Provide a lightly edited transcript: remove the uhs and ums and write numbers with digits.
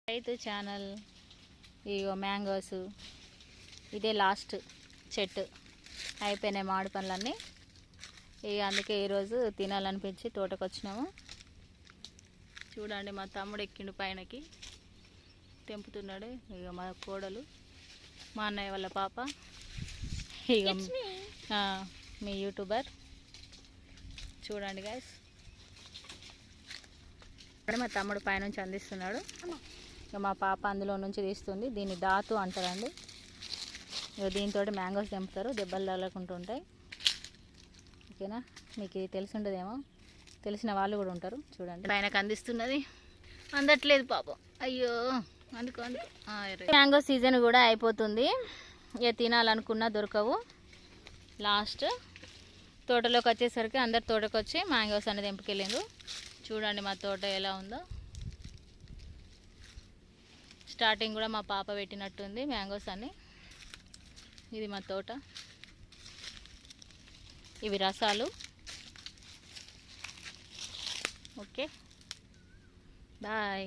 రైతు ఛానల్. ఇగో మ్యాంగోస్, ఇదే లాస్ట్ చెట్టు, అయిపోయినాయి మామిడి పండ్లన్నీ. ఇక అందుకే ఈరోజు తినాలనిపించి తోటకు వచ్చినాము. చూడండి మా తమ్ముడు ఎక్కిండు పైనకి, తెంపుతున్నాడు. ఇక మా కోడలు, మా అన్నయ్య వాళ్ళ పాప, ఇక మీ యూట్యూబర్. చూడండి గైస్, మా తమ్ముడు పైనుంచి అందిస్తున్నాడు. ఇక మా పాప అందులో నుంచి తీస్తుంది. దీన్ని దాతు అంటారండి. ఇక దీంతో మ్యాంగోస్ తెంపుతారు, దెబ్బలు తగలకుండా ఉంటాయి. ఓకేనా, మీకు ఇది తెలిసి ఉండదేమో, తెలిసిన వాళ్ళు కూడా ఉంటారు. చూడండి ఆయనకు అందిస్తున్నది, అందట్లేదు పాపం. అయ్యో అందుకో. మ్యాంగో సీజన్ కూడా అయిపోతుంది. ఇక తినాలనుకున్నా దొరకవు. లాస్ట్ తోటలోకి వచ్చేసరికి అందరు తోటకు వచ్చి మ్యాంగోస్ అనేది తెంపుకెళ్ళిండ్రు. చూడండి మా తోట ఎలా ఉందో. స్టార్టింగ్ కూడా మా పాప పెట్టినట్టుంది మ్యాంగోస్ అన్ని. ఇది మా తోట, ఇవి రసాలు. Okay bye.